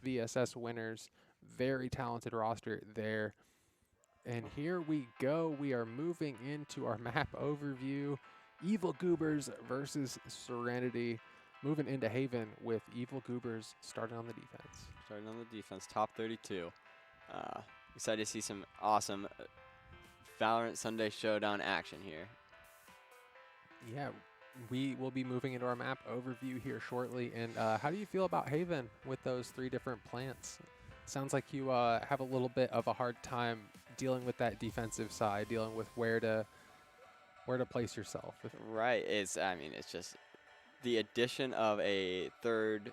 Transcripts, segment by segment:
past VSS winners. Very talented roster there. And here we go. We are moving into our map overview. Evil Goobers versus Serenity. Moving into Haven with Evil Goobers starting on the defense. Starting on the defense, top 32. Excited to see some awesome Valorant Sunday Showdown action here. Yeah, we will be moving into our map overview here shortly. And how do you feel about Haven with those 3 different plants? Sounds like you have a little bit of a hard time dealing with that defensive side, dealing with where to place yourself. Right. I mean, it's just the addition of a third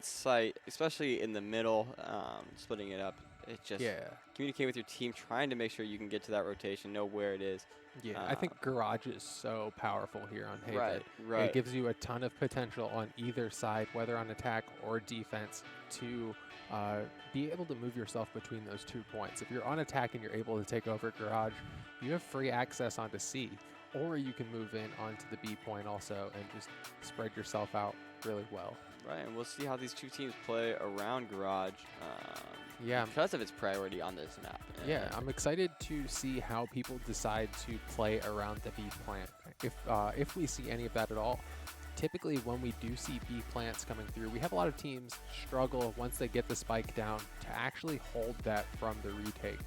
site, especially in the middle, splitting it up. It just communicate with your team, trying to make sure you can get to that rotation, know where it is. Yeah, I think Garage is so powerful here on Haven. Right. It gives you a ton of potential on either side, whether on attack or defense, to be able to move yourself between those 2 points. If you're on attack and you're able to take over Garage, you have free access onto C, or you can move in onto the B point also and just spread yourself out really well. Right, and we'll see how these 2 teams play around Garage. Yeah, because of its priority on this map. Yeah, I'm excited to see how people decide to play around the B plant. If we see any of that at all. Typically, when we do see B plants coming through, we have a lot of teams struggle once they get the spike down to actually hold that from the retake.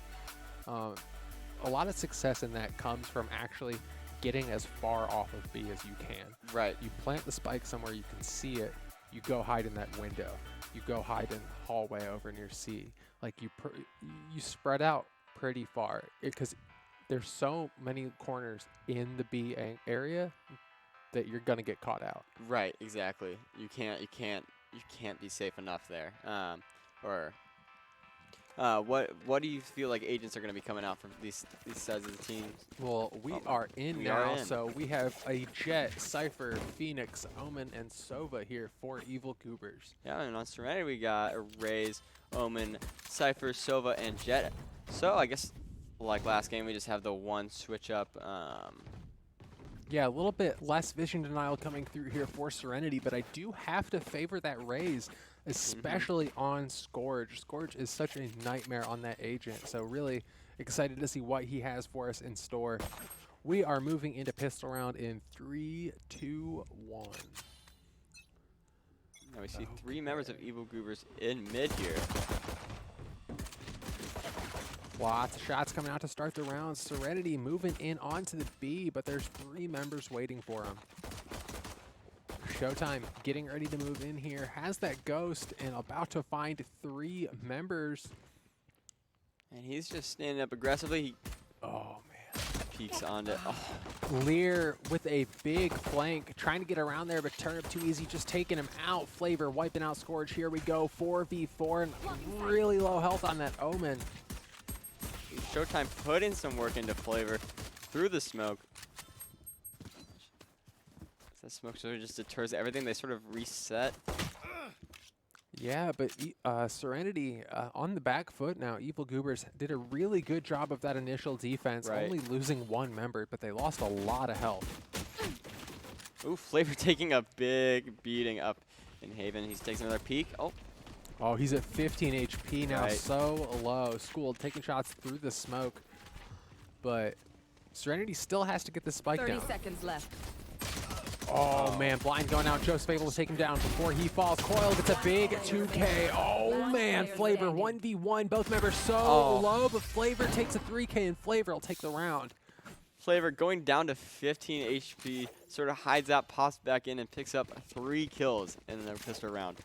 A lot of success in that comes from actually getting as far off of B as you can. Right. You plant the spike somewhere you can see it. You go hide in that window. You go hide in the hallway over near C. Like you spread out pretty far because there's so many corners in the B area that you're gonna get caught out. Right, exactly. You can't be safe enough there. What do you feel like agents are going to be coming out from these sides of the teams? Well, we are in now, so we have a Jet, Cypher, Phoenix, Omen, and Sova here for Evil Goobers. Yeah, and on Serenity we got Raze, Omen, Cypher, Sova, and Jet. So I guess like last game we just have the one switch up. Yeah, a little bit less vision denial coming through here for Serenity, but I do have to favor that Raze, especially on Scourge. Scourge is such a nightmare on that agent, so really excited to see what he has for us in store. We are moving into pistol round in 3, 2, 1. Now we see 3 members of Evil Goobers in mid here. Lots of shots coming out to start the round. Serenity moving in onto the B, but there's 3 members waiting for him. Showtime getting ready to move in here. Has that ghost and about to find 3 members. And he's just standing up aggressively. Oh, man. Peeks onto it. Oh. Lear with a big flank, trying to get around there, but turnip too easy, just taking him out. Flavor wiping out Scourge. Here we go, 4v4, and really low health on that Omen. Showtime putting some work into Flavor through the smoke. That smoke sort of just deters everything. They sort of reset. Yeah, but Serenity on the back foot now. Evil Goobers did a really good job of that initial defense, only losing 1 member, but they lost a lot of health. Ooh, Flavor taking a big beating up in Haven. He takes another peek. Oh, he's at 15 HP now, so low. Schooled, taking shots through the smoke. But Serenity still has to get the spike down. 30 seconds left. Oh, man, blind going out. Joseph able to take him down before he falls. Coil gets a big 2K. Oh, man, Flavor 1v1. Both members so low, but Flavor takes a 3K, and Flavor will take the round. Flavor going down to 15 HP, sort of hides out, pops back in, and picks up 3 kills in the pistol round.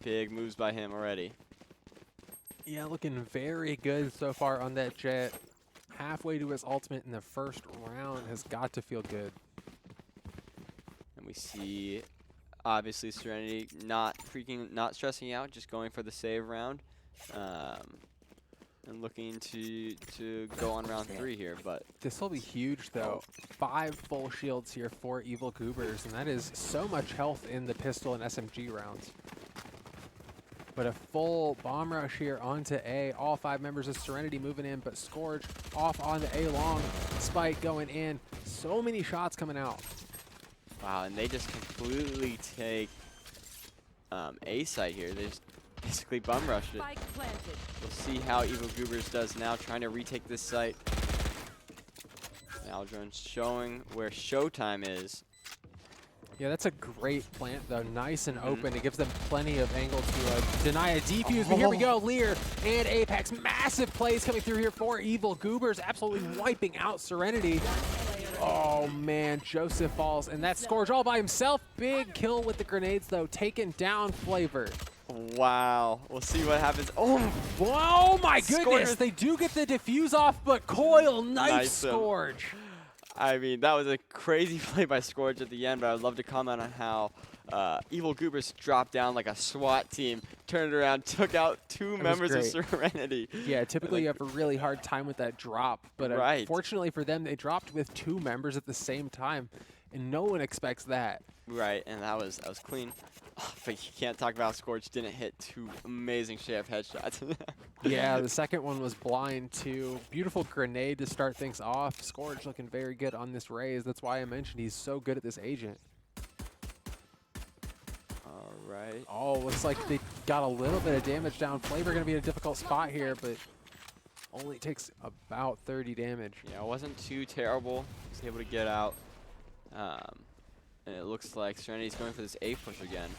Big moves by him already. Yeah, looking very good so far on that Jet. Halfway to his ultimate in the first round has got to feel good. And we see, obviously, Serenity not stressing out, just going for the save round. And looking to go on round 3 here, but this will be huge though. 5 full shields here for Evil Goobers, and that is so much health in the pistol and SMG rounds. But a full bomb rush here onto A. All 5 members of Serenity moving in, but Scourge off onto A long. Spike going in. So many shots coming out. Wow, and they just completely take A site here. They just basically bum rushed it. We'll see how Evil Goobers does now, trying to retake this site. Now Aldrin's showing where Showtime is. Yeah, that's a great plant, though. Nice and open. It gives them plenty of angle to deny a defuse. But here we go. Lear and Apex. Massive plays coming through here for Evil Goobers. Absolutely wiping out Serenity. Oh, man. Joseph falls. And that Scourge all by himself. Big kill with the grenades, though. Taken down Flavor. Wow. We'll see what happens. Oh, my goodness. They do get the defuse off, but Coil nice Scourge. I mean, that was a crazy play by Scourge at the end, but I'd love to comment on how Evil Goobers dropped down like a SWAT team, turned around, took out two members of Serenity. Yeah, typically you have a really hard time with that drop, but fortunately for them, they dropped with two members at the same time, and no one expects that. Right, and that was clean. But you can't talk about Scourge didn't hit two amazing Chef headshots. Yeah, the second one was blind too. Beautiful grenade to start things off. Scourge looking very good on this raise. That's why I mentioned he's so good at this agent. All right. Oh, looks like they got a little bit of damage down. Flavor going to be in a difficult spot here, but only takes about 30 damage. Yeah, it wasn't too terrible. He was able to get out. And it looks like Serenity's going for this A push again.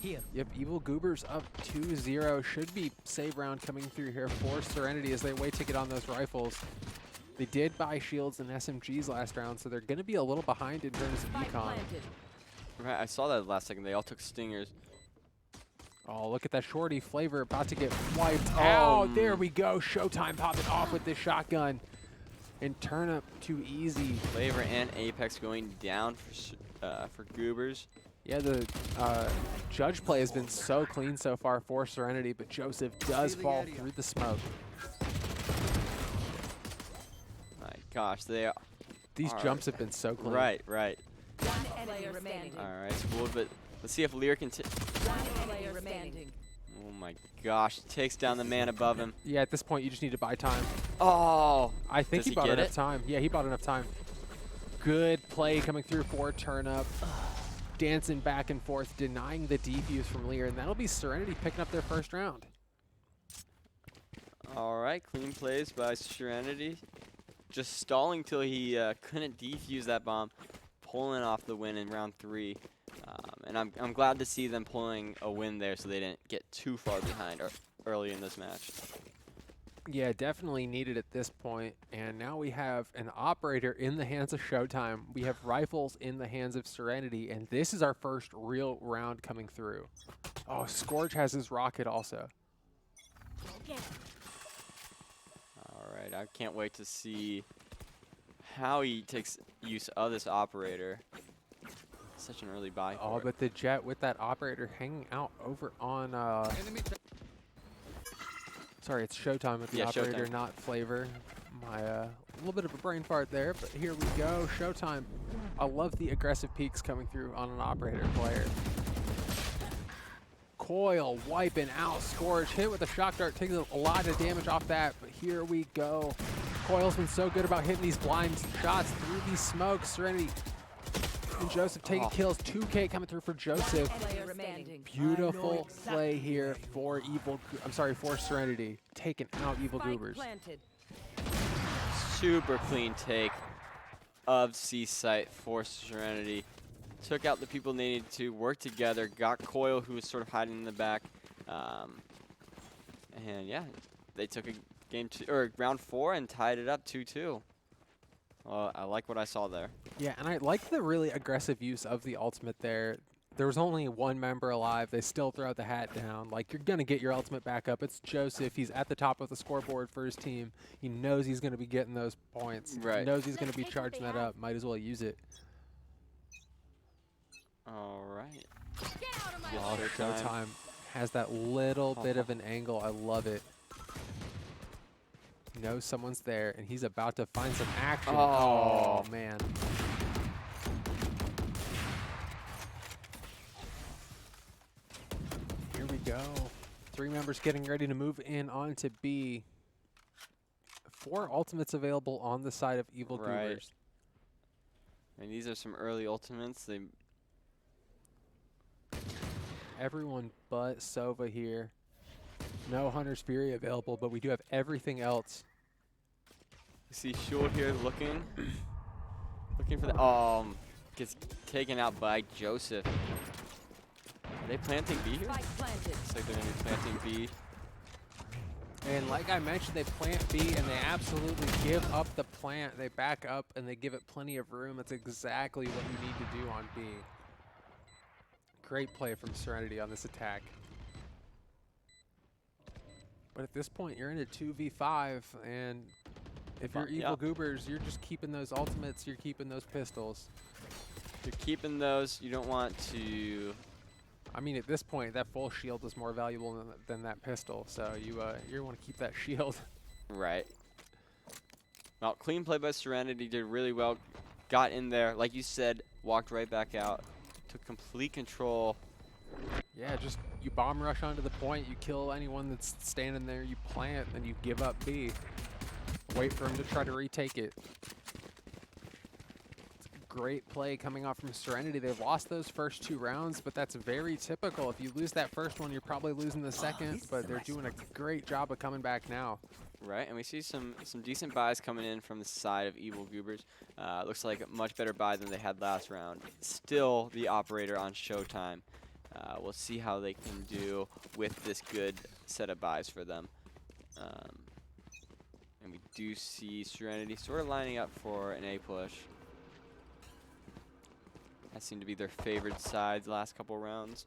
Here. Yep, Evil Goobers up 2-0. Should be save round coming through here for Serenity as they wait to get on those rifles. They did buy shields and SMGs last round, so they're going to be a little behind in terms of econ. Right, I saw that last second. They all took stingers. Oh, look at that shorty. Flavor about to get wiped out. There we go. Showtime popping off with this shotgun. And turn up too easy. Flavor and Apex going down for Goobers. Yeah, the judge play has been so clean so far for Serenity, but Joseph does fall through the smoke. My gosh, these jumps have been so clean. Right. One enemy remaining. All right, spooled, but let's see if Lear can. One player remaining. Oh my gosh, takes down the man above him. Yeah, at this point you just need to buy time. Oh, I think he bought enough time. Yeah, he bought enough time. Good play coming through for turn up. Dancing back and forth, denying the defuse from Lear, and that'll be Serenity picking up their first round. All right, clean plays by Serenity. Just stalling till he couldn't defuse that bomb, pulling off the win in round 3. And I'm glad to see them pulling a win there so they didn't get too far behind early in this match. Yeah, definitely needed at this point. And now we have an operator in the hands of Showtime. We have rifles in the hands of Serenity. And this is our first real round coming through. Oh, Scourge has his rocket also. All right, I can't wait to see how he takes use of this operator. Such an early buy. Oh, but the Jet with that operator hanging out over on... Sorry, it's Showtime with the operator, not Flavor. A little bit of a brain fart there, but here we go. Showtime. I love the aggressive peaks coming through on an operator player. Coil wiping out Scourge. Hit with a shock dart. Takes a lot of damage off that, but here we go. Coil's been so good about hitting these blind shots through these smokes. Serenity and Joseph taking kills. 2K coming through for Joseph. Beautiful play here for for Serenity. Taking out Evil Goobers. Super clean take of C-Site for Serenity. Took out the people they needed to work together. Got Coil, who was sort of hiding in the back. And yeah, they took a round 4 and tied it up 2-2. I like what I saw there. Yeah, and I like the really aggressive use of the ultimate there. There was only one member alive. They still throw the hat down. Like, you're going to get your ultimate back up. It's Joseph. He's at the top of the scoreboard for his team. He knows he's going to be getting those points. Right. He knows he's going to be charging that up. Might as well use it. All right. Oh, Showtime has that little bit of an angle. I love it. He knows someone's there, and he's about to find some action. Oh man. Here we go. 3 members getting ready to move in onto B. 4 ultimates available on the side of Evil Goobers. And these are some early ultimates. everyone but Sova here. No Hunter's Fury available, but we do have everything else. You see Shul here looking for the gets taken out by Joseph. Are they planting B here? Spike planted. Looks like they're gonna be planting B. And like I mentioned, they plant B and they absolutely give up the plant. They back up and they give it plenty of room. That's exactly what you need to do on B. Great play from Serenity on this attack. But at this point, you're in a 2v5, and if you're Evil Goobers, you're just keeping those ultimates, you're keeping those pistols. You're keeping those. You don't want to... I mean, at this point, that full shield is more valuable than that pistol, so you want to keep that shield. Right. Well, clean play by Serenity. Did really well. Got in there, like you said, walked right back out. Took complete control. Yeah, just you bomb rush onto the point, you kill anyone that's standing there, you plant, and you give up B. Wait for him to try to retake it. It's a great play coming off from Serenity. They've lost those first 2 rounds, but that's very typical. If you lose that first one, you're probably losing the second, but they're doing a great job of coming back now. Right, and we see some decent buys coming in from the side of Evil Goobers. Looks like a much better buy than they had last round. Still the operator on Showtime. We'll see how they can do with this good set of buys for them. And we do see Serenity sort of lining up for an A push. That seemed to be their favored sides last couple rounds.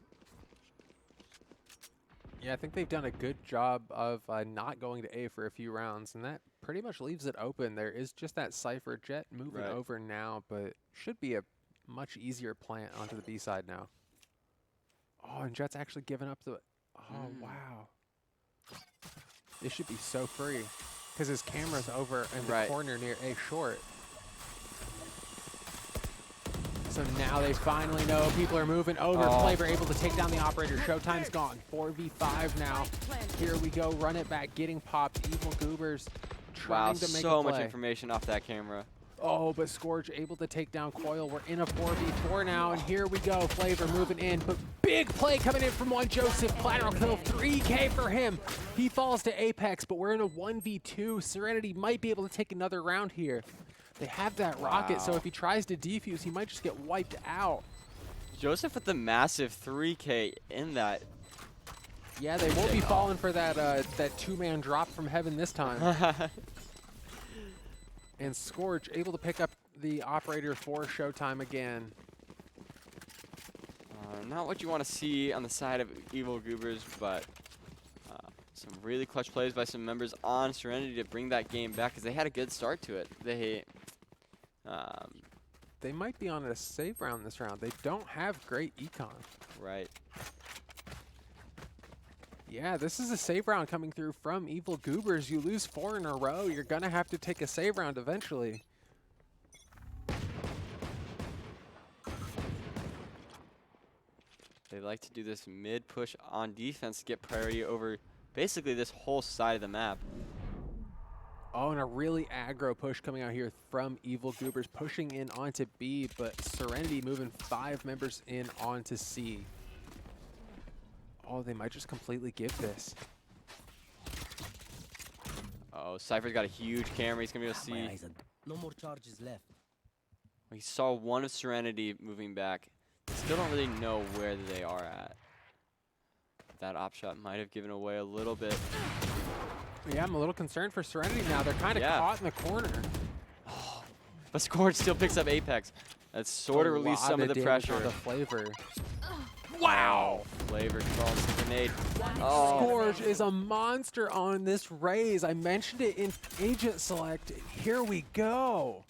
Yeah, I think they've done a good job of not going to A for a few rounds, and that pretty much leaves it open. There is just that Cypher Jet moving over now, but should be a much easier plant onto the B side now. Oh, and Jet's actually given up the... Oh, wow. This should be so free, because his camera's over in the corner near A short. So now they finally know people are moving over. Flavor able to take down the operator. Showtime's gone. 4v5 now. Here we go. Run it back. Getting popped. Evil Goobers trying to make so a play. much information off that camera. Oh, but Scourge able to take down Coil. We're in a 4v4 now, and here we go. Flavor moving in, but big play coming in from one Joseph. Collateral kill, 3K for him. He falls to Apex, but we're in a 1v2. Serenity might be able to take another round here. They have that rocket, so if he tries to defuse, he might just get wiped out. Joseph with the massive 3K in that. Yeah, they won't be falling for that that 2-man drop from heaven this time. And Scourge able to pick up the operator for Showtime again. Not what you want to see on the side of Evil Goobers, but some really clutch plays by some members on Serenity to bring that game back, because they had a good start to it. They might be on a save round this round. They don't have great econ. Right. Yeah, this is a save round coming through from Evil Goobers. You lose 4 in a row, you're going to have to take a save round eventually. They like to do this mid push on defense to get priority over basically this whole side of the map. Oh, and a really aggro push coming out here from Evil Goobers, pushing in onto B, but Serenity moving 5 members in onto C. Oh, they might just completely give this. Oh, Cypher's got a huge camera. He's going to be able to see. No more charges left. He saw one of Serenity moving back. They still don't really know where they are at. That op shot might have given away a little bit. Yeah, I'm a little concerned for Serenity now. They're kind of caught in the corner. Oh, but Scourge still picks up Apex. That sort of released some of the pressure. The Flavor. Wow! Flavor calls the grenade. Oh. Scourge is a monster on this raise. I mentioned it in Agent Select. Here we go.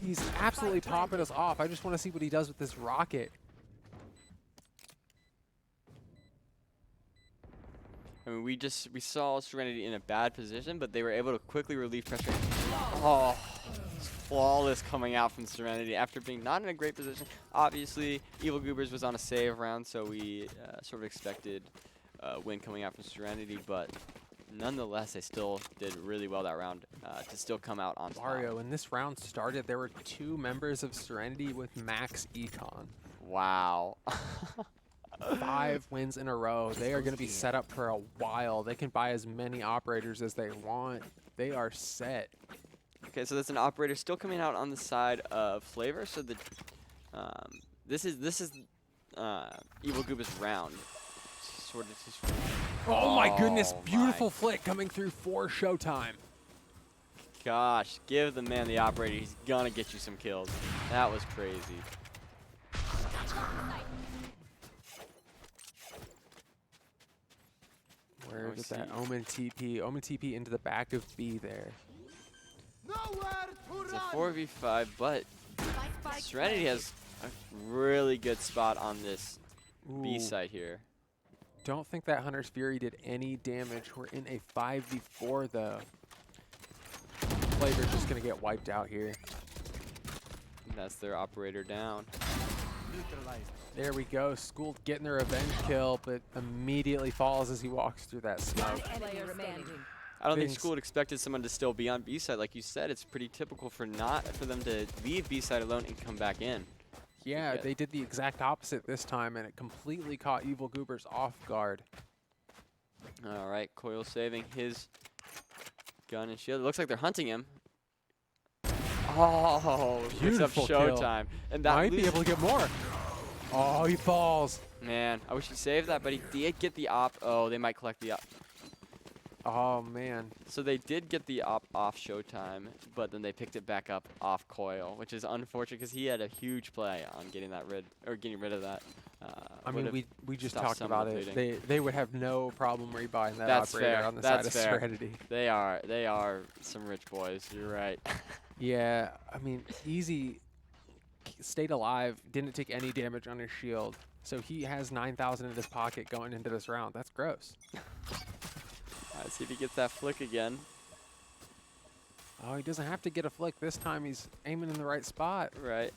He's absolutely popping us off. I just want to see what he does with this rocket. I mean, we saw Serenity in a bad position, but they were able to quickly relieve pressure. Oh, flawless coming out from Serenity after being not in a great position. Obviously, Evil Goobers was on a save round, so we sort of expected a win coming out from Serenity, but nonetheless, they still did really well that round to still come out on top. Mario, when this round started, there were 2 members of Serenity with max econ. Wow. 5 wins in a row. They are going to be set up for a while. They can buy as many operators as they want. They are set. Okay, so that's an operator still coming out on the side of Flavor. So the this is Evil Goobers round. Sort of just Oh my goodness, beautiful flick coming through for Showtime. Gosh, give the man the operator. He's gonna get you some kills. That was crazy. Where did that Omen TP? Omen TP into the back of B there. It's a 4v5, but Serenity has a really good spot on this B site here. Don't think that Hunter's Fury did any damage. We're in a 5v4 though. Flavor's just gonna get wiped out here. And that's their operator down. There we go. School getting the revenge kill, but immediately falls as he walks through that smoke. I don't think School expected someone to still be on B side. Like you said, it's pretty typical for them to leave B side alone and come back in. Yeah, they did the exact opposite this time, and it completely caught Evil Goobers off guard. All right, Coil saving his gun and shield. It looks like they're hunting him. Oh, beautiful Showtime. And that might be able to get more. Oh, he falls. Man, I wish he saved that, but he did get the op. Oh, they might collect the op. Oh, man. So they did get the op off Showtime, but then they picked it back up off Coil, which is unfortunate because he had a huge play on getting rid of that. I mean, we just talked about it. They would have no problem rebuying that operator on the side of Serenity. They are some rich boys. You're right. Yeah, I mean, Easy stayed alive, didn't take any damage on his shield, so he has 9,000 in his pocket going into this round. That's gross. Let's see if he gets that flick again. Oh, he doesn't have to get a flick this time. He's aiming in the right spot. Right.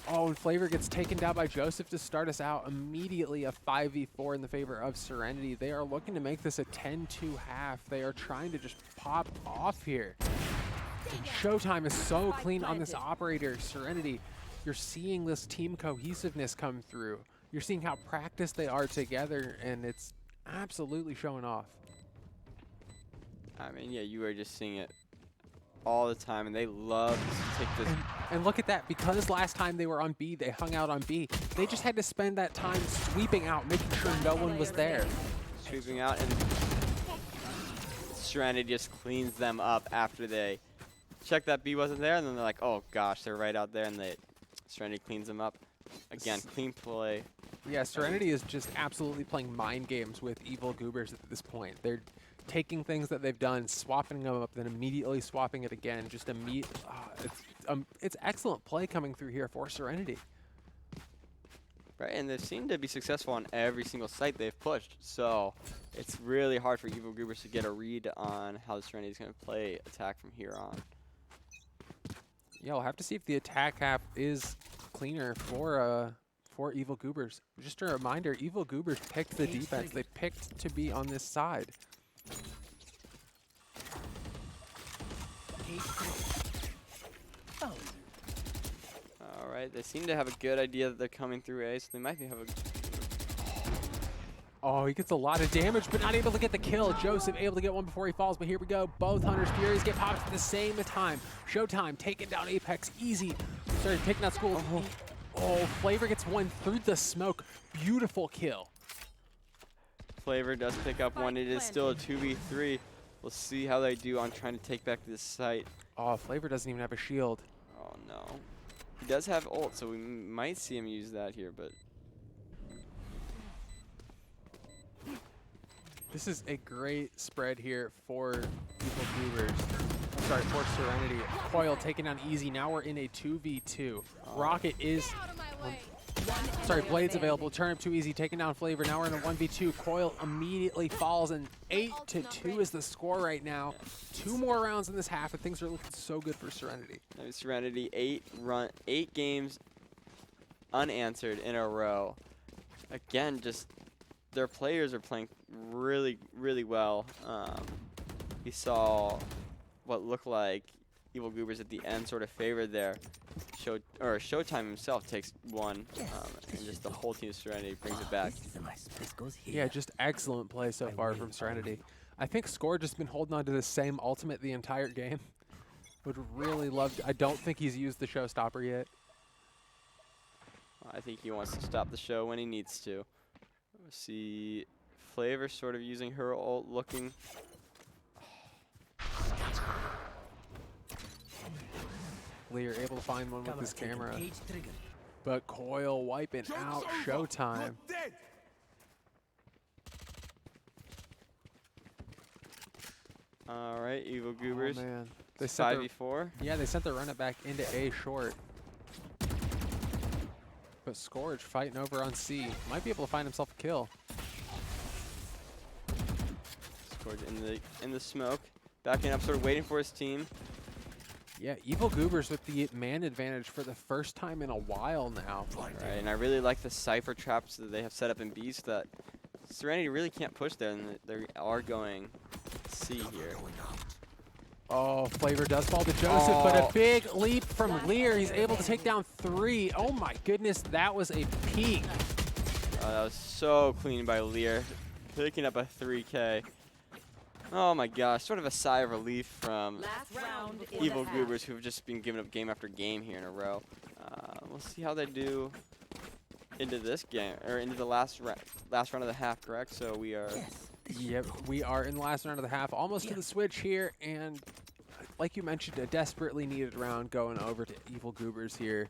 Oh, and Flavor gets taken down by Joseph to start us out. Immediately a 5v4 in the favor of Serenity. They are looking to make this a 10-2 half. They are trying to just pop off here. And Showtime is so clean on this operator. Serenity, you're seeing this team cohesiveness come through. You're seeing how practiced they are together, and it's absolutely showing off. I mean, yeah, you are just seeing it all the time, and they love to take this. And look at that. Because last time they were on B, they hung out on B. They just had to spend that time sweeping out, making sure no one was there. Sweeping out, and Serenity just cleans them up after they check that B wasn't there, and then they're like, oh gosh, they're right out there, and Serenity cleans them up. Again, clean play. Yeah, Serenity is just absolutely playing mind games with Evil Goobers at this point. They're taking things that they've done, swapping them up, then immediately swapping it again. Just it's excellent play coming through here for Serenity. Right, and they seem to be successful on every single site they've pushed. So it's really hard for Evil Goobers to get a read on how Serenity is going to play attack from here on. Yeah, we'll have to see if the attack half is cleaner for Evil Goobers. Just a reminder, Evil Goobers picked the defense. They picked to be on this side. All right, they seem to have a good idea that they're coming through A, so they might have a... Oh, he gets a lot of damage, but not able to get the kill. Joseph able to get one before he falls, but here we go. Both Hunter's Furies get popped at the same time. Showtime taking down Apex. Easy. Sorry, taking out School. Oh, Flavor gets one through the smoke. Beautiful kill. Flavor does pick up one. It is still a 2v3. We'll see how they do on trying to take back this site. Oh, Flavor doesn't even have a shield. Oh, no. He does have ult, so we might see him use that here, but... This is a great spread here for Evil Goobers. I'm sorry, for Serenity. Coil taking down Easy. Now we're in a 2v2. Rocket is... Sorry, Blade's available. Turn up too Easy, taking down Flavor. Now we're in a 1v2. Coil immediately falls, and 8-2 is the score right now. 2 more rounds in this half, and things are looking so good for Serenity. Serenity, 8 games unanswered in a row. Again, just their players are playing really, really well. We saw what looked like Evil Goobers at the end sort of favored there. Showtime himself takes one, and just the whole team of Serenity brings it back. Yeah, just excellent play so far from Serenity. I think Scourge has been holding on to the same ultimate the entire game. Would really love to. I don't think he's used the showstopper yet. I think he wants to stop the show when he needs to. See Flavor sort of using her ult, looking. Lear able to find one with his camera. But Coil wiping out Showtime. All right, Evil Goobers. Oh, man. They sent 5v4. Yeah, they sent the run it back into A short. But Scourge fighting over on C. Might be able to find himself a kill. Scourge in the smoke. Backing up, sort of waiting for his team. Yeah, Evil Goobers with the man advantage for the first time in a while now. Right, and I really like the Cypher traps that they have set up in B so that Serenity really can't push there, and they are going C here. Oh, Flavor does fall to Joseph, but a big leap from Lear. He's able to take down 3. Oh my goodness, that was a peak. That was so clean by Lear, picking up a 3K. Oh my gosh, sort of a sigh of relief from Evil Goobers, who've just been giving up game after game here in a row. We'll see how they do into this game, or into the last round of the half, correct? So we are... Yep, we are in the last round of the half, almost to the switch here, and like you mentioned, a desperately needed round going over to Evil Goobers here.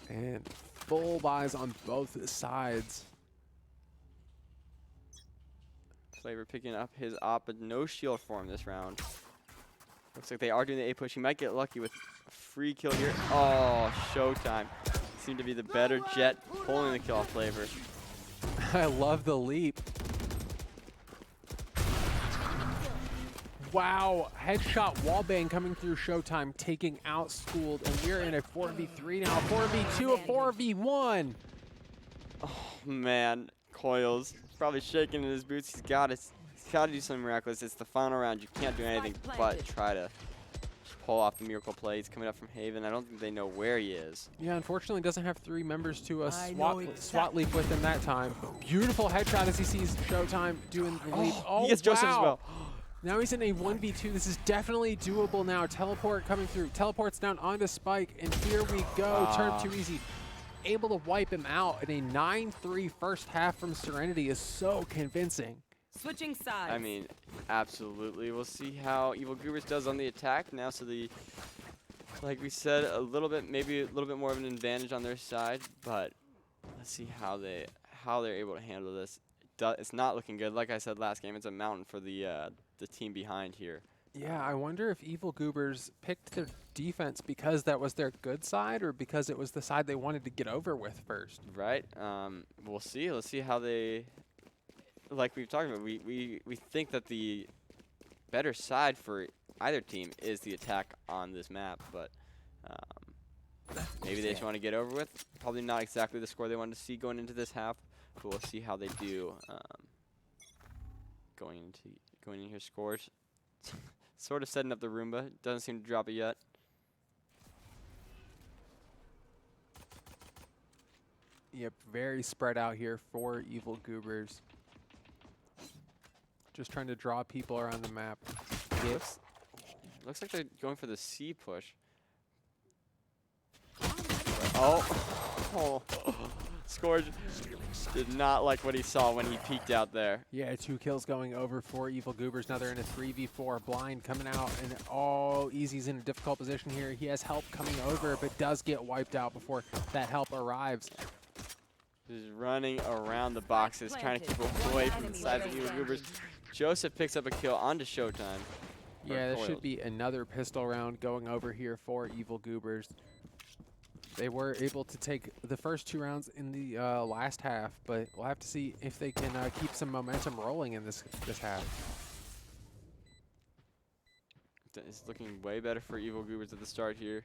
And full buys on both sides. Flavor picking up his op, but no shield for him this round. Looks like they are doing the A push. He might get lucky with a free kill here. Oh, Showtime. Seemed to be the better Jet, pulling the kill off Flavor. I love the leap. Wow, headshot wallbang coming through Showtime, taking out Schooled, and we're in a 4v3 now, 4v2, a 4v1. Oh man, Coils probably shaking in his boots. He's got to do something miraculous. It's the final round. You can't do anything but try to pull off the miracle play. He's coming up from Haven. I don't think they know where he is. Yeah, unfortunately doesn't have 3 members to SWAT leap with him that time. Beautiful headshot as he sees Showtime doing the leap. Oh, he gets Joseph as well. Now he's in a 1v2. This is definitely doable now. Teleport coming through. Teleports down onto Spike, and here we go. Turn too easy. Able to wipe him out, and a 9-3 first half from Serenity is so convincing. Switching sides. I mean, absolutely. We'll see how Evil Goobers does on the attack now. So like we said, maybe a little bit more of an advantage on their side, but let's see how they're able to handle this. It's not looking good. Like I said last game, it's a mountain for the team behind here. Yeah, I wonder if Evil Goobers picked their defense because that was their good side, or because it was the side they wanted to get over with first. Right. We'll see. Let's see how they. Like we've talked about, we think that the better side for either team is the attack on this map, but maybe they just want to get over with. Probably not exactly the score they wanted to see going into this half, but we'll see how they do going in here. Scores sort of setting up the Roomba. Doesn't seem to drop it yet. Yep, very spread out here for Evil Goobers. Just trying to draw people around the map. Looks like they're going for the C push. Oh. Scourge did not like what he saw when he peeked out there. Yeah, 2 kills going over for Evil Goobers. Now they're in a 3v4. Blind coming out, and Easy's in a difficult position here. He has help coming over, but does get wiped out before that help arrives. Just running around the boxes, trying to keep away from the sides of Evil Goobers. Joseph picks up a kill onto Showtime. Yeah, there should be another pistol round going over here for Evil Goobers. They were able to take the first 2 rounds in the last half, but we'll have to see if they can keep some momentum rolling in this half. It's looking way better for Evil Goobers at the start here.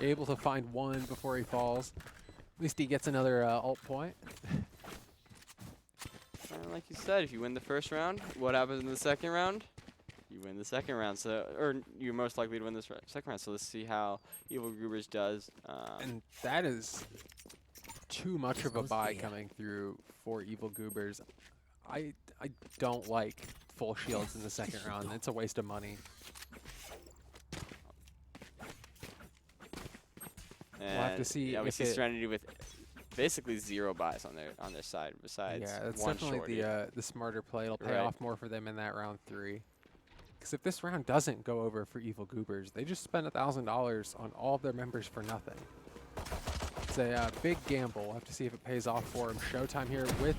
Able to find 1 before he falls. At least he gets another ult point. like you said, if you win the first round, what happens in the second round? You win the second round, so or you're most likely to win this second round. So let's see how Evil Goobers does. And that is too much of a buy coming through for Evil Goobers. I don't like full shields in the second round. It's a waste of money. And We'll have to see. Yeah, we if see Serenity with basically 0 buys on their side. Besides, yeah, that's one definitely shorty. the smarter play. It'll pay off more for them in that round 3. Because if this round doesn't go over for Evil Goobers, they just spent $1,000 on all of their members for nothing. It's a big gamble. We'll have to see if it pays off for him. Showtime here with,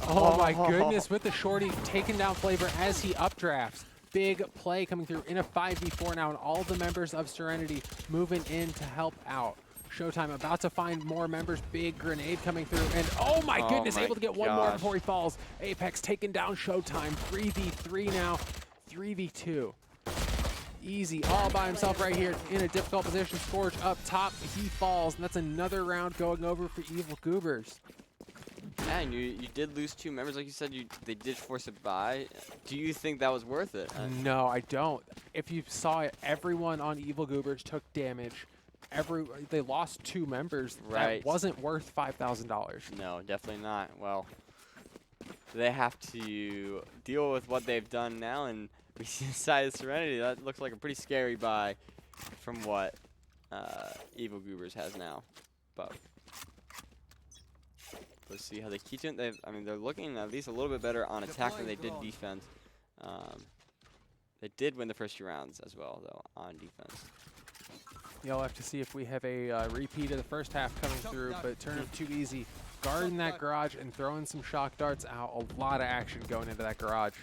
oh my goodness, with the shorty taking down Flavor as he updrafts. Big play coming through in a 5v4 now, and all the members of Serenity moving in to help out. Showtime about to find more members. Big grenade coming through, and oh my goodness, able to get one more before he falls. Apex taking down Showtime. 3v3 now, 3v2. Easy, all by himself right here in a difficult position. Scourge up top, he falls, and that's another round going over for Evil Goobers. Yeah, and you did lose 2 members, like you said. They did force a buy. Do you think that was worth it? No, I don't. If you saw it, everyone on Evil Goobers took damage. They lost 2 members. Right. That wasn't worth $5,000. No, definitely not. Well, they have to deal with what they've done now, and we see inside of Serenity, that looks like a pretty scary buy from what Evil Goobers has now. But let's see how they keep it. I mean, they're looking at least a little bit better on attack than they did defense. They did win the first 2 rounds as well, though, on defense. You'll have to see if we have a repeat of the first half coming through, but turn it too easy. Guarding that garage and throwing some shock darts out. A lot of action going into that garage.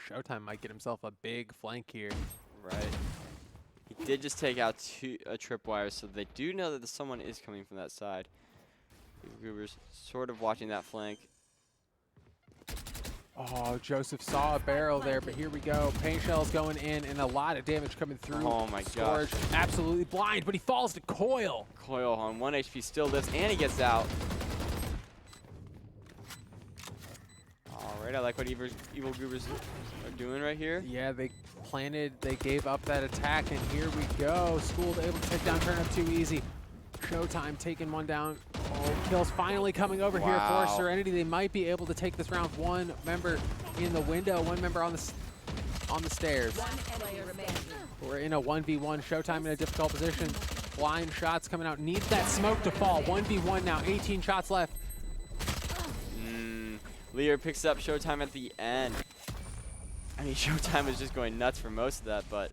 Showtime might get himself a big flank here. Right. He did just take out a tripwire, so they do know that someone is coming from that side. Goobers sort of watching that flank. Oh, Joseph saw a barrel there, but here we go. Paint shells going in and a lot of damage coming through. Oh my Scourge gosh. absolutely blind, but he falls to Coil. Coil on 1 HP still lives, and he gets out. Alright, I like what Evil Goobers are doing right here. Yeah, they gave up that attack, and here we go. Schooled able to take down Turn Up Too Easy. Showtime taking one down. Oh, kills finally coming over here for Serenity. They might be able to take this round. 1 member in the window, 1 member on the stairs. We're in a 1v1. Showtime in a difficult position. Blind shots coming out. Needs that smoke to fall. 1v1 now. 18 shots left. Lear picks up Showtime at the end. I mean, Showtime is just going nuts for most of that, but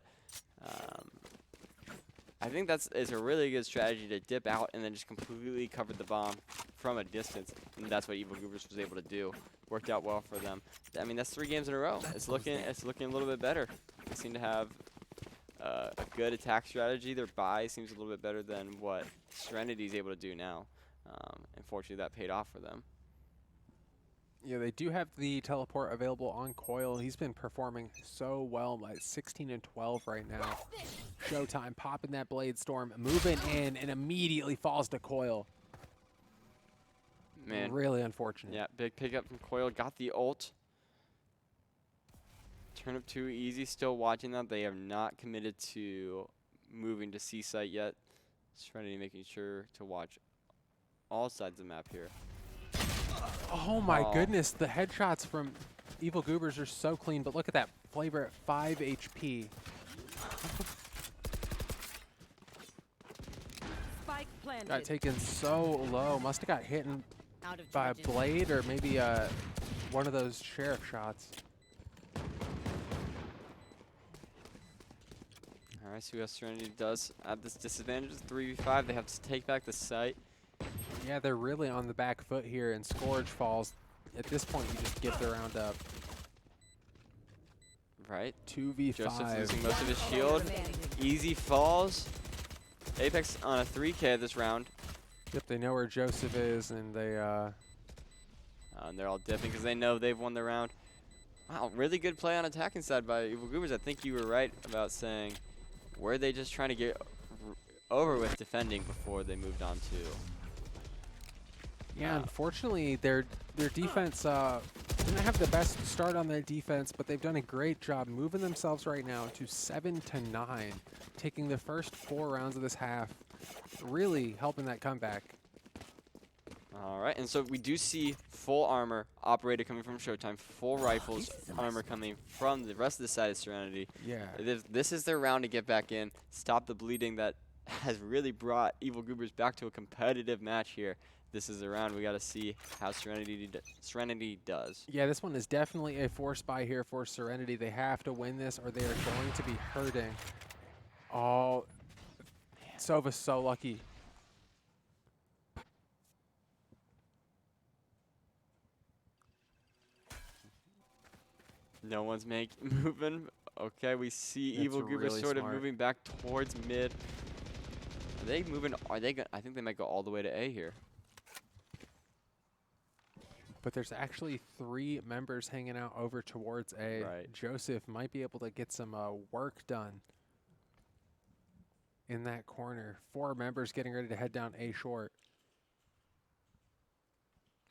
I think it's a really good strategy to dip out and then just completely cover the bomb from a distance, and that's what Evil Goobers was able to do. Worked out well for them. I mean, that's 3 games in a row. It's looking a little bit better. They seem to have a good attack strategy. Their buy seems a little bit better than what Serenity is able to do now. Unfortunately, that paid off for them. Yeah, they do have the teleport available on Coil. He's been performing so well, like 16 and 12 right now. Showtime popping that Blade Storm, moving in, and immediately falls to Coil. Man, really unfortunate. Yeah, big pickup from Coil. Got the ult. Turn Up Too Easy. Still watching that. They have not committed to moving to C site yet. Serenity making sure to watch all sides of the map here. Oh my goodness, the headshots from Evil Goobers are so clean, but look at that Flavor at 5 HP. Spike planted. Got taken so low. Must have got hit by a blade or maybe one of those sheriff shots. Alright, see what Serenity does at this disadvantage. 3v5, they have to take back the site. Yeah, they're really on the back foot here, and Scourge falls. At this point, you just give the round up. Right. 2v5. Joseph's losing most of his shield. Easy falls. Apex on a 3K this round. Yep, they know where Joseph is, and they and they're all dipping because they know they've won the round. Wow, really good play on attacking side by Evil Goobers. I think you were right about saying, were they just trying to get over with defending before they moved on to Yeah, unfortunately, their defense didn't have the best start on their defense, but they've done a great job moving themselves right now to 7-9, taking the first 4 rounds of this half, really helping that comeback. All right, and so we do see full armor operator coming from Showtime, full rifles armor coming from the rest of the side of Serenity. Yeah. This is their round to get back in, stop the bleeding that has really brought Evil Goobers back to a competitive match here. This is the round. We got to see how Serenity does. Yeah, this one is definitely a force buy here for Serenity. They have to win this or they are going to be hurting. Oh, Sova's so lucky. No one's moving. Okay, we see That's Evil Goobers really sort of smart. moving back towards mid. Are they moving? Are they? I think they might go all the way to A here. But there's actually 3 members hanging out over towards A. Right. Joseph might be able to get some work done in that corner. 4 members getting ready to head down A short.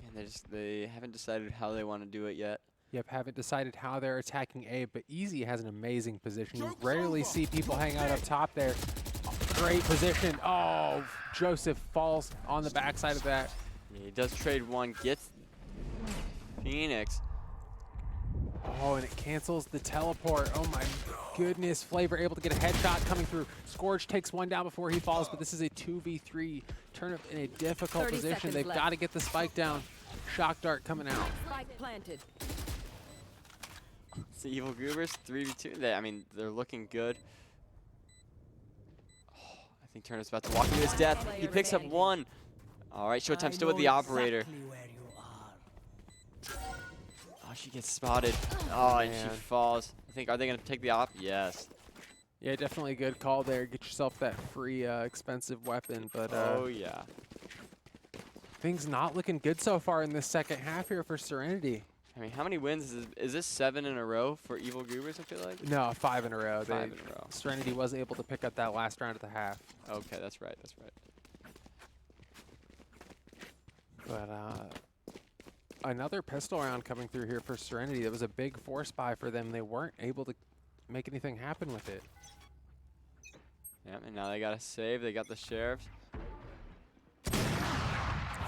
And they haven't decided how they want to do it yet. Yep, haven't decided how they're attacking A, but Easy has an amazing position. You rarely see people hang out up top there. Great position. Oh, Joseph falls on the backside of that. Yeah, he does trade one, gets Phoenix. Oh, and it cancels the teleport. Oh my goodness. Flavor able to get a headshot coming through. Scourge takes one down before he falls, but this is a 2v3. Turnip in a difficult 30 position. seconds They've left. got to get the spike down. Shock dart coming out. Spike planted. It's the Evil Goobers, 3v2. I mean, they're looking good. Oh, I think Turnip's about to walk into his death. He picks up one. All right, Showtime still with the operator. Oh, she gets spotted. Oh, and she Man. falls. Are they going to take the op? Yes. Yeah, definitely a good call there. Get yourself that free expensive weapon, but Oh, yeah. things not looking good so far in this second half here for Serenity. I mean, how many wins? Is this 7 in a row for Evil Goobers, I feel like? No, 5 in a row. 5 in a row. Serenity was able to pick up that last round at the half. Okay, that's right. That's right. But another pistol round coming through here for Serenity. That was a big force buy for them. They weren't able to make anything happen with it. Yeah, and now they got to save. They got the sheriffs.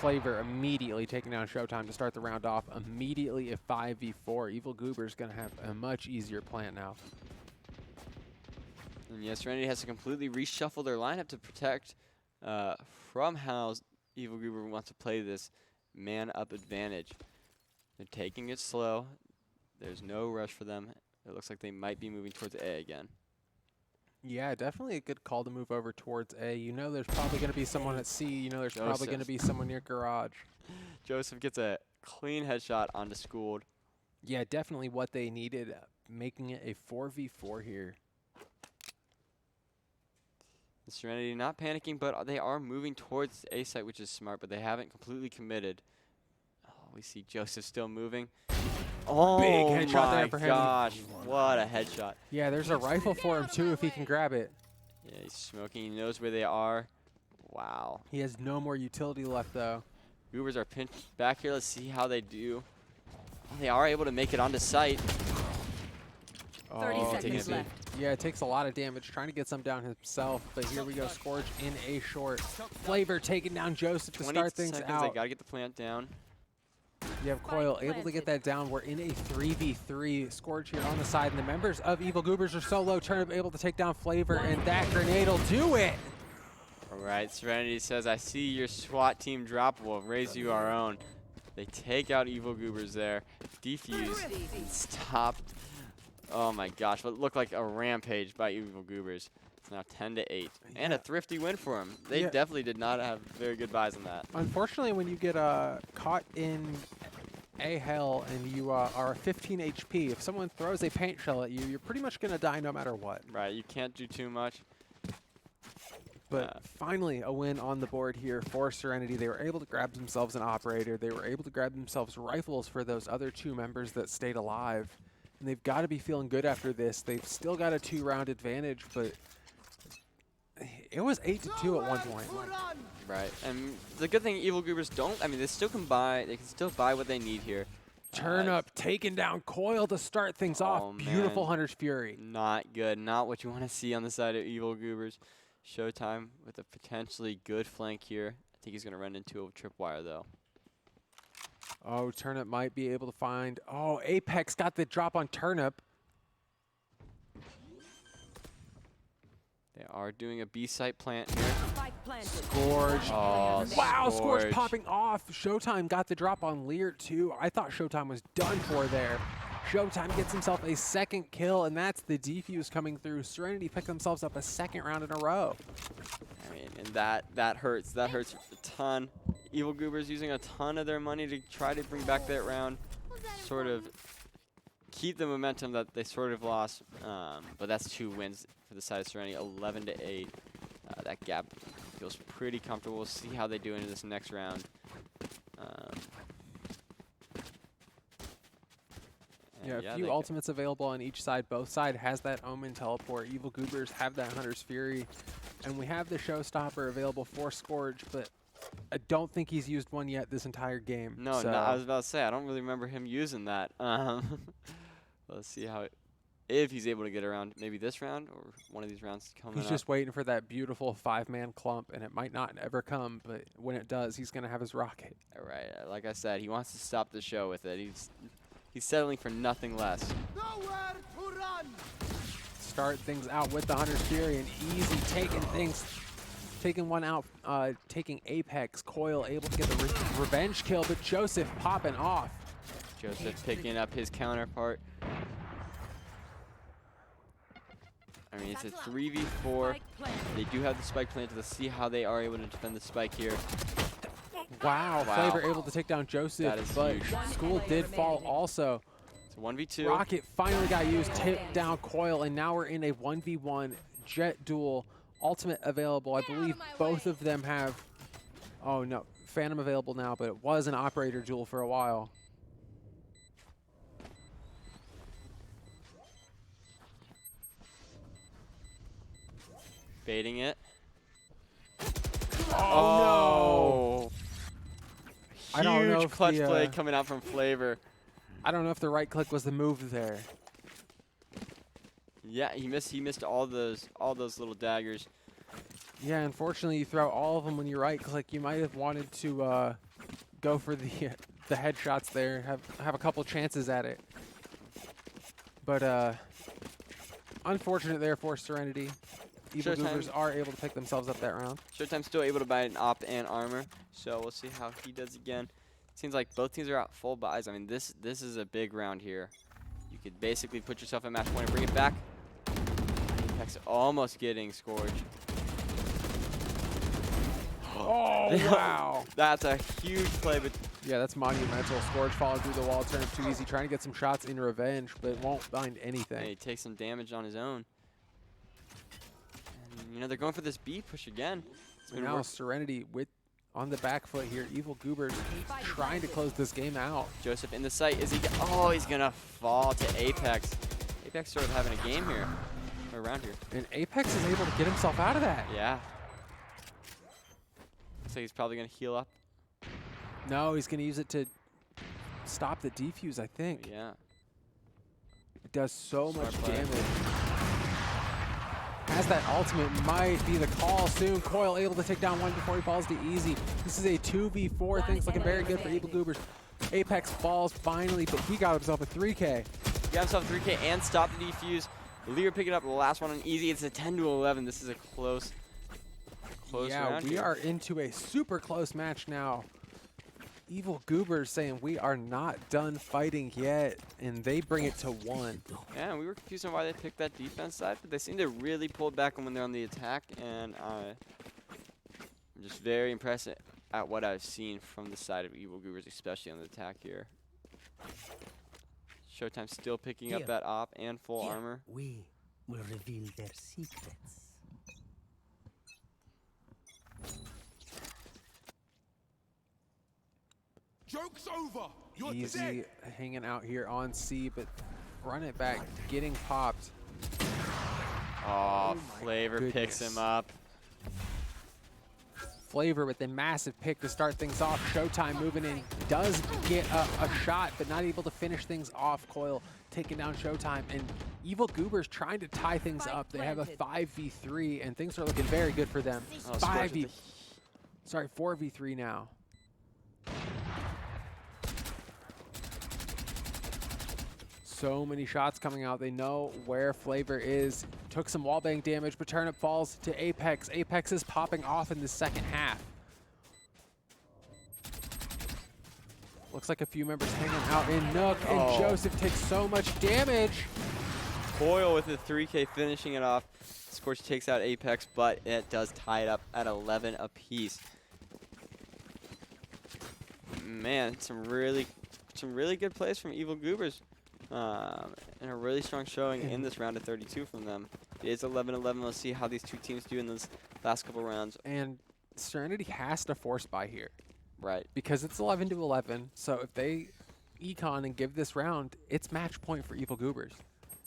Flavor immediately taking down Showtime to start the round off. Immediately a 5v4. Evil Goober's going to have a much easier plan now. And yes, Serenity has to completely reshuffle their lineup to protect from how Evil Goober wants to play this man-up advantage. They're taking it slow. There's no rush for them. It looks like they might be moving towards A again. Yeah, definitely a good call to move over towards A. You know there's probably going to be someone at C. You know there's probably going to be someone near garage. Joseph gets a clean headshot onto Schooled. Yeah, definitely what they needed, making it a 4v4 here. The Serenity not panicking, but they are moving towards A site, which is smart, but they haven't completely committed. Oh, we see Joseph still moving. Oh, Big headshot my there for him. gosh. What a headshot. Yeah, there's a rifle for him too if he can grab it. Yeah, he's smoking. He knows where they are. Wow. He has no more utility left though. Goobers are pinched back here. Let's see how they do. They are able to make it onto site. 30 Oh, seconds easy. left. Yeah, it takes a lot of damage trying to get some down himself, but here we go. Scourge in A short. Flavor taking down Joseph to 20 start things seconds. out. They got to get the plant down. You have Coil able to get that down. We're in a 3v3. Scourge here on the side, and the members of Evil Goobers are so low. Turnip able to take down Flavor, and that grenade will do it. All right, Serenity says, I see your SWAT team drop. We'll raise you our own. They take out Evil Goobers there. Defuse. Stop. Oh my gosh, what looked like a rampage by Evil Goobers. It's now 10-8. And a thrifty win for them. They definitely did not have very good buys on that. Unfortunately, when you get caught in a hell and you are 15 HP, if someone throws a paint shell at you, you're pretty much going to die no matter what. Right, you can't do too much. But finally, a win on the board here for Serenity. They were able to grab themselves an operator. They were able to grab themselves rifles for those other 2 members that stayed alive. And they've got to be feeling good after this. They've still got a 2-round advantage, but It was 8-2 at one point. Right. And the good thing, Evil Goobers don't. I mean, they still can buy. They can still buy what they need here. Turnip taking down Coil to start things off. Beautiful man. Hunter's Fury. Not good. Not what you want to see on the side of Evil Goobers. Showdown with a potentially good flank here. I think he's going to run into a tripwire, though. Oh, Turnip might be able to find. Oh, Apex got the drop on Turnip. They are doing a B-site plant here. Scourge. Oh, wow, Scourge popping off. Showdown got the drop on Lear, too. I thought Showdown was done for there. Showdown gets himself a second kill, and that's the defuse coming through. Serenity picked themselves up a second round in a row. I mean, and that hurts. That hurts a ton. Evil Goobers using a ton of their money to try to bring back that round. Sort of keep the momentum that they sort of lost. But that's 2 wins for the side of Serenity, 11-8. That gap feels pretty comfortable. We'll see how they do into this next round. Yeah, a few ultimates available on each side. Both side has that Omen teleport. Evil Goobers have that Hunter's Fury. And we have the Showstopper available for Scourge, but I don't think he's used one yet this entire game. No, so. no, I was about to say, I don't really remember him using that. Let's see how if he's able to get around maybe this round or one of these rounds coming up. He's just waiting for that beautiful 5-man clump, and it might not ever come, but when it does, he's going to have his rocket. All right, like I said, he wants to stop the show with it. He's settling for nothing less. Nowhere to run. Start things out with the Hunter's Fury, and easy taking one out, taking Apex. Coil able to get the revenge kill, but Joseph popping off. Joseph picking up his counterpart. I mean, it's a 3v4. They do have the spike planted. Let's see how they are able to defend the spike here. Wow. Flavor able to take down Joseph, but huge. School did fall also. It's a 1v2. Rocket finally got used, tipped down Coil, and now we're in a 1v1 jet duel. Ultimate available. I believe both of them have, oh no, Phantom available now, but it was an operator duel for a while. Baiting it. Oh, no. I don't know Huge if clutch play coming out from Flavor. I don't know if the right click was the move there. Yeah, he missed all those little daggers. Yeah, unfortunately, you throw all of them when you right click. You might have wanted to go for the headshots there, have a couple chances at it. But unfortunate there for Serenity. Evil Goobers are able to pick themselves up that round. Showtime's still able to buy an op and armor, so we'll see how he does again. Seems like both teams are out full buys. I mean, this is a big round here. You could basically put yourself at match point and bring it back. Apex almost getting Scourge. Oh, wow. That's a huge play, but yeah, that's monumental. Scourge followed through the wall, turned too easy, trying to get some shots in revenge, but won't find anything. yeah, he takes some damage on his own. And, you know, they're going for this B push again. And now Serenity on the back foot here. Evil Goobers trying to close this game out. Joseph in the sight. Is he? Oh, he's gonna fall to Apex. Apex sort of having a game here, or around here. And Apex is able to get himself out of that. Yeah. Looks like he's probably gonna heal up. No, he's gonna use it to stop the defuse, I think. Yeah. It does so Smart much play. damage. Has that ultimate, might be the call soon. Coil able to take down one before he falls to easy. This is a 2v4. Things looking very good for Evil Goobers. Apex falls finally, but he got himself a 3K. He got himself 3K and stopped the defuse. Lear picking up the last one on easy. It's a 10-11. This is a close yeah, round we here. are into a super close match now. Evil Goobers saying we are not done fighting yet, and they bring it to 1. Yeah, we were confused on why they picked that defense side, but they seem to really pull back when they're on the attack, and I'm just very impressed at what I've seen from the side of Evil Goobers, especially on the attack here. Showtime still picking up that op and full armor. We will reveal their secrets. Joke's over. You're Easy dead. hanging out here on C, but run it back, getting popped. Oh, my Flavor picks goodness. him up. Flavor with a massive pick to start things off. Showtime moving in, does get a shot, but not able to finish things off. Coil taking down Showtime, and Evil Goobers trying to tie things up. They have a 5v3, and things are looking very good for them. 4v3 now. So many shots coming out. They know where Flavor is. Took some wallbang damage, but Turnip falls to Apex. Apex is popping off in the second half. Looks like a few members hanging out in Nook, and Joseph takes so much damage. Coil with the 3K finishing it off. Scorch takes out Apex, but it does tie it up at 11 apiece. Man, some really good plays from Evil Goobers. And a really strong showing in this round of 32 from them. It is 11-11. Let's see how these two teams do in those last couple rounds. And Serenity has to force buy here. Right. Because it's 11-11. So if they econ and give this round, it's match point for Evil Goobers.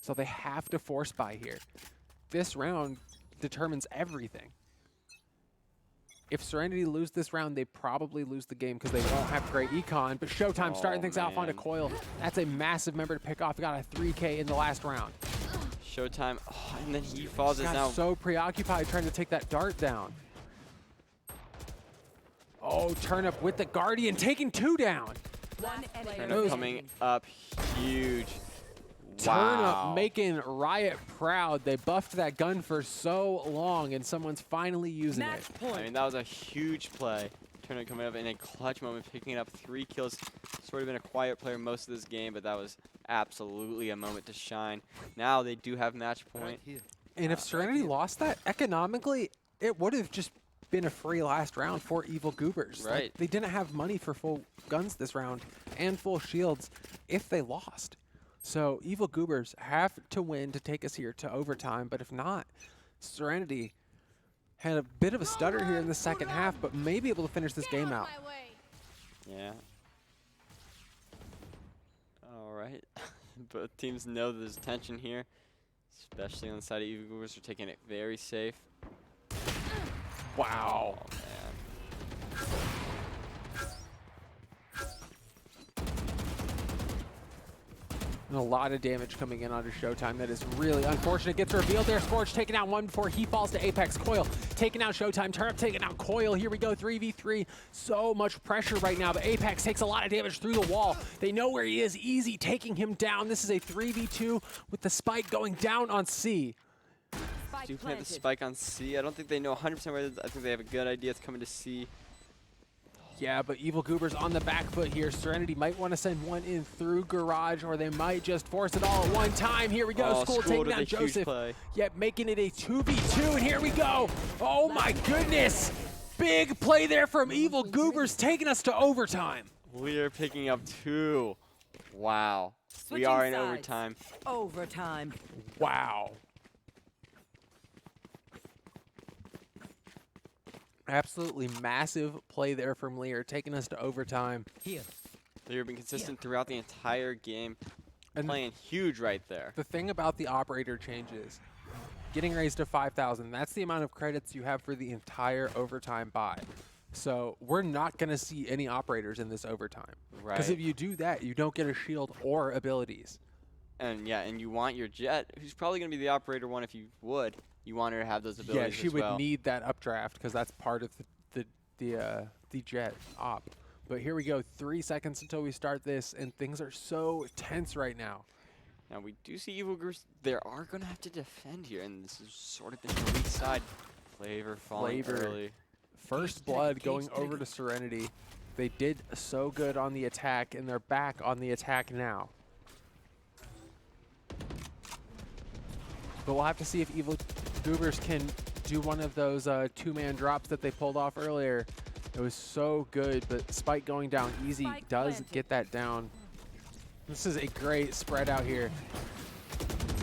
So they have to force buy here. This round determines everything. If Serenity lose this round, they probably lose the game because they won't have great econ. But Showtime starting things off onto Coil. That's a massive member to pick off. He got a 3K in the last round. Showtime, and then he falls. He's now so preoccupied trying to take that dart down. Oh, Turnip with the Guardian, taking 2 down. Turnip coming up huge. Turnip making Riot proud. They buffed that gun for so long, and someone's finally using it. I mean, that was a huge play. Turnip coming up in a clutch moment, picking up 3 kills. Sort of been a quiet player most of this game, but that was absolutely a moment to shine. Now they do have match point. And if Serenity lost that, economically, it would have just been a free last round for Evil Goobers. Right. Like, they didn't have money for full guns this round and full shields if they lost. So Evil Goobers have to win to take us here to overtime, but if not, Serenity had a bit of a stutter here in the second half, but may be able to finish this game out. Yeah. All right. Both teams know there's tension here, especially on the side of Evil Goobers. They're taking it very safe. Wow. Oh, man. And a lot of damage coming in onto Showtime. That is really unfortunate. Gets revealed there. Scorch taking out one before he falls to Apex. Coil taking out Showtime. Turnip taking out Coil. Here we go, 3v3. So much pressure right now, but Apex takes a lot of damage through the wall. They know where he is. Easy taking him down. This is a 3v2 with the spike going down on C. Do plant the spike on C. I don't think they know 100% where it is. I think they have a good idea. It's coming to C. Yeah, but Evil Goobers on the back foot here. Serenity might want to send one in through Garage, or they might just force it all at one time. Here we go. School taking down Joseph. Yep, making it a 2v2, and here we go. Oh my goodness. Big play there from Evil Goobers, taking us to overtime. We are picking up 2. Wow. We are in overtime. Overtime. Wow. Absolutely massive play there from Lear, taking us to overtime. Here. They've been consistent throughout the entire game, and playing huge right there. The thing about the operator changes, getting raised to 5,000, that's the amount of credits you have for the entire overtime buy. So we're not going to see any operators in this overtime. Right. Because if you do that, you don't get a shield or abilities. And yeah, and you want your Jet, who's probably going to be the operator one if you would. You want her to have those abilities. Yeah, she would need that updraft because that's part of the Jet op. But here we go, 3 seconds until we start this, and things are so tense right now. Now we do see Evil Goobers. They are going to have to defend here, and this is sort of the weak side. Flavor falling early. First blood going over to Serenity. They did so good on the attack, and they're back on the attack now. But we'll have to see if Evil Goobers can do one of those two-man drops that they pulled off earlier. It was so good, but Spike going down easy does get that down. This is a great spread out here.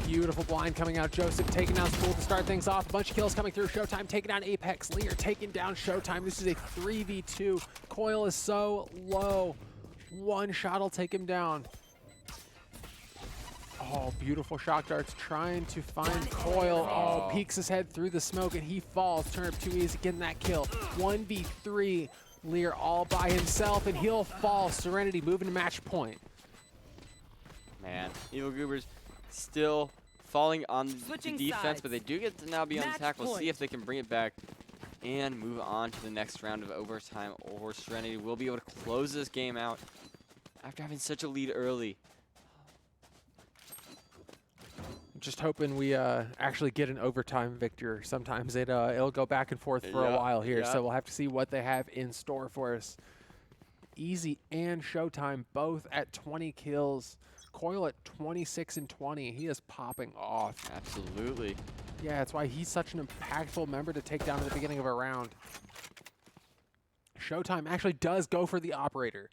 Beautiful blind coming out. Joseph taking down School to start things off. A bunch of kills coming through. Showtime taking down Apex. Lear taking down Showtime. This is a 3v2. Coil is so low. One shot will take him down. Oh, beautiful shock darts trying to find Coil. Oh, peeks his head through the smoke and he falls. Turnip too easy getting that kill. 1v3. Lear all by himself and he'll fall. Serenity moving to match point. Man, Evil Goobers still falling on the defense, sides. but they do get to now be on Match attack. We'll see point. if they can bring it back and move on to the next round of overtime, or Serenity will be able to close this game out after having such a lead early. Just hoping we actually get an overtime victor. Sometimes it'll go back and forth for a while here, so we'll have to see what they have in store for us. Easy and Showtime both at 20 kills. Coil at 26 and 20. He is popping off. Absolutely. Yeah, that's why he's such an impactful member to take down at the beginning of a round. Showtime actually does go for the operator.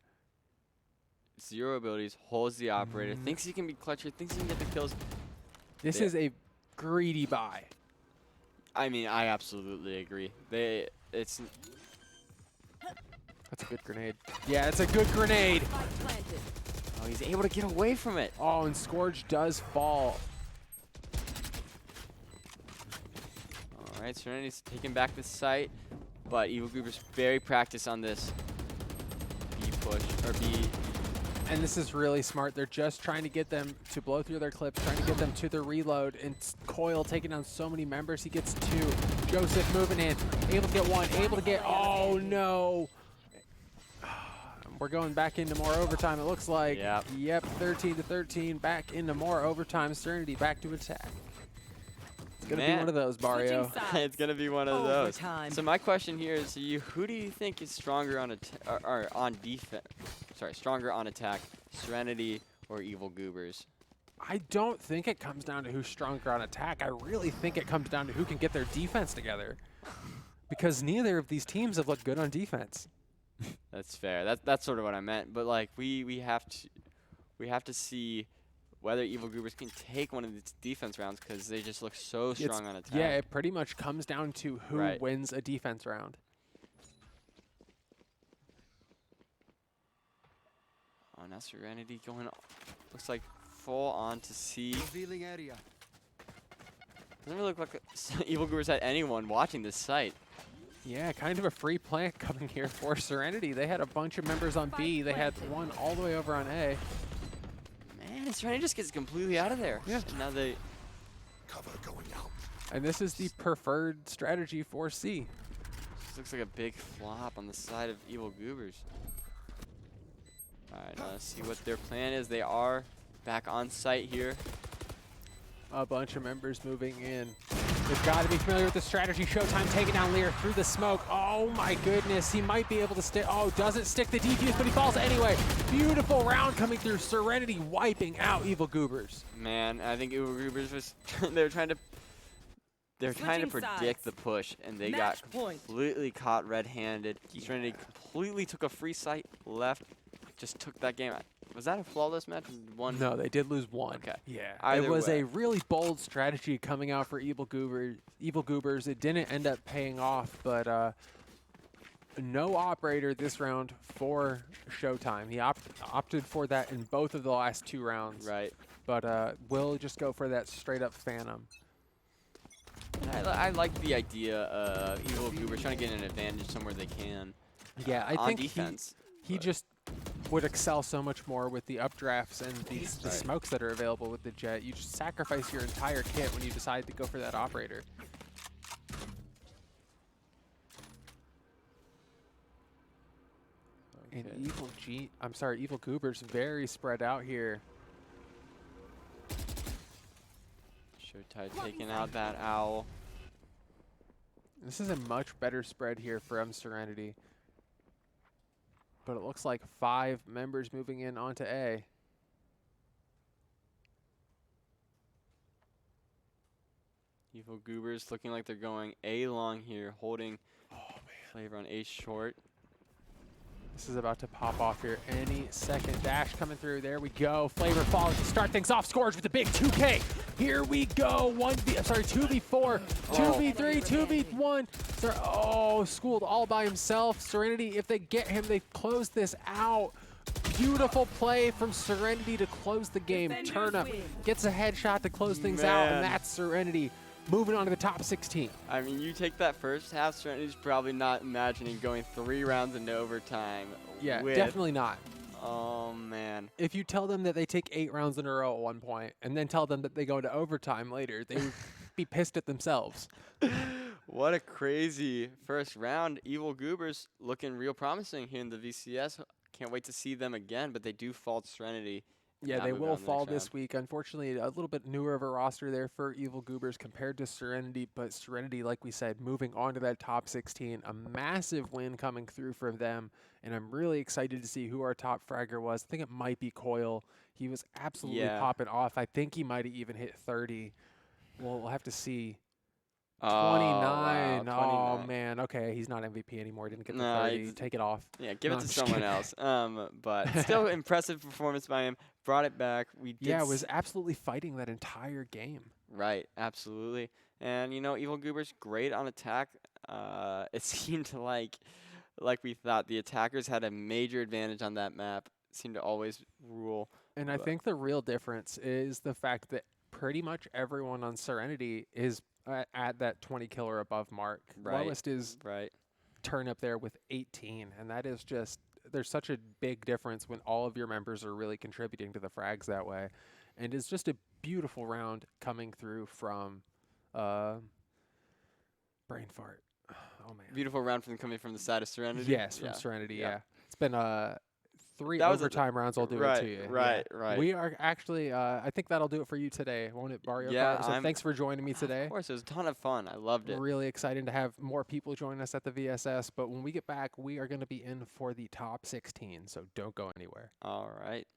Zero abilities, holds the operator, thinks he can be clutcher, thinks he can get the kills. This is a greedy buy. I mean, I absolutely agree. It's That's a good grenade. Yeah, it's a good grenade. Planted. oh, he's able to get away from it. Oh, and Scourge does fall. All right, Serenity's taking back the site, but Evil Goobers very practiced on this B push or B. And this is really smart. They're just trying to get them to blow through their clips, trying to get them to the reload. And Coil taking down so many members. He gets 2. Joseph moving in, able to get 1, able to get, oh no. We're going back into more overtime, it looks like. Yep, 13 to 13, back into more overtime. Serenity back to attack. It's going to be one of those, Barrio. It's going to be one of those. Overtime. So my question here is to you, who do you think is stronger on on defense? Sorry, stronger on attack, Serenity or Evil Goobers? I don't think it comes down to who's stronger on attack. I really think it comes down to who can get their defense together. Because neither of these teams have looked good on defense. That's fair. That's sort of what I meant. But like we have to see whether Evil Goobers can take one of these defense rounds because they just look so strong on attack. Yeah, it pretty much comes down to who wins a defense round. Oh, now Serenity going, looks like full on to C. Revealing area. Doesn't really look like Evil Goobers had anyone watching this site. Yeah, kind of a free plant coming here for Serenity. They had a bunch of members on B. They had one all the way over on A. Man, Serenity just gets completely out of there. Yeah. Now they... Cover going out. And this is the preferred strategy for C. This looks like a big flop on the side of Evil Goobers. Alright, now let's see what their plan is. They are back on site here. A bunch of members moving in. They've got to be familiar with the strategy. Showtime taking down Lear through the smoke. Oh my goodness, he might be able to stick. Oh, doesn't stick the defuse, but he falls anyway. Beautiful round coming through. Serenity wiping out Evil Goobers. Man, I think Evil Goobers was they're trying to predict the push, and they got completely caught red-handed. Serenity completely took a free site left, just took that game. Was that a flawless match? No, they did lose 1. Okay. Yeah. Either it was way. a really bold strategy coming out for Evil Goobers. It didn't end up paying off, but no operator this round for Showtime. He opted for that in both of the last 2 rounds. Right. But we'll just go for that straight-up Phantom. I like the idea of Evil Goobers trying to get an advantage somewhere they can. Yeah, I on think defense. he just would excel so much more with the updrafts and the smokes that are available with the jet. You just sacrifice your entire kit when you decide to go for that operator. And Evil Goobers very spread out here. Showtime taking out that owl. This is a much better spread here from Serenity. But it looks like 5 members moving in onto A. Evil Goobers looking like they're going A long here, holding Flavor on A short. This is about to pop off here any second. Dash coming through. There we go. Flavor falling to start things off. Scourge with the big 2K. Here we go. 2v4, 2v3, 2v1. Oh, schooled all by himself. Serenity, if they get him, they close this out. beautiful play from Serenity to close the game. Defenders Turnip win. gets a headshot to close things out, and Man. that's Serenity moving on to the top 16. I mean, you take that first half, Serenity's probably not imagining going 3 rounds into overtime. Yeah, with, definitely not. Oh, man. If you tell them that they take 8 rounds in a row at one point and then tell them that they go into overtime later, they would be pissed at themselves. What a crazy first round. Evil Goobers looking real promising here in the VCS. Can't wait to see them again, but they do fall to Serenity. Yeah, Now they move will on to the fall next this round. week. Unfortunately, a little bit newer of a roster there for Evil Goobers compared to Serenity, but Serenity, like we said, moving on to that top 16. A massive win coming through for them, and I'm really excited to see who our top fragger was. I think it might be Coil. He was absolutely Yeah. popping off. I think he might have even hit 30. Well, we'll have to see. Oh, wow, 29. Oh, 29. man. Okay, he's not MVP anymore. Didn't get the No, 30. he's- Take it off. Yeah, give No, it I'm to just someone kidding. else. But still impressive performance by him. Brought it back. We did Yeah, was absolutely fighting that entire game. right, absolutely. And Evil Goobers great on attack. It seemed like we thought the attackers had a major advantage on that map. Seemed to always rule. And I But- think the real difference is the fact that pretty much everyone on Serenity is at that 20 kill or above mark. Right. Lowest is Right. Turnip there with 18, and that is just, there's such a big difference when all of your members are really contributing to the frags that way. And it's just a beautiful round coming through from brain fart. Oh man. Beautiful round coming from the side of Serenity. Yes, from Yeah. Serenity, Yeah. yeah. It's been 3 That was a- overtime rounds. I'll do right, it to you. right, Yeah. right. We are actually, I think that'll do it for you today, won't it, Mario Yeah, Kart? So I'm- thanks for joining me today. Of course, it was a ton of fun. I loved it. Really exciting to have more people join us at the VSS. But when we get back, we are going to be in for the top 16. So don't go anywhere. All right.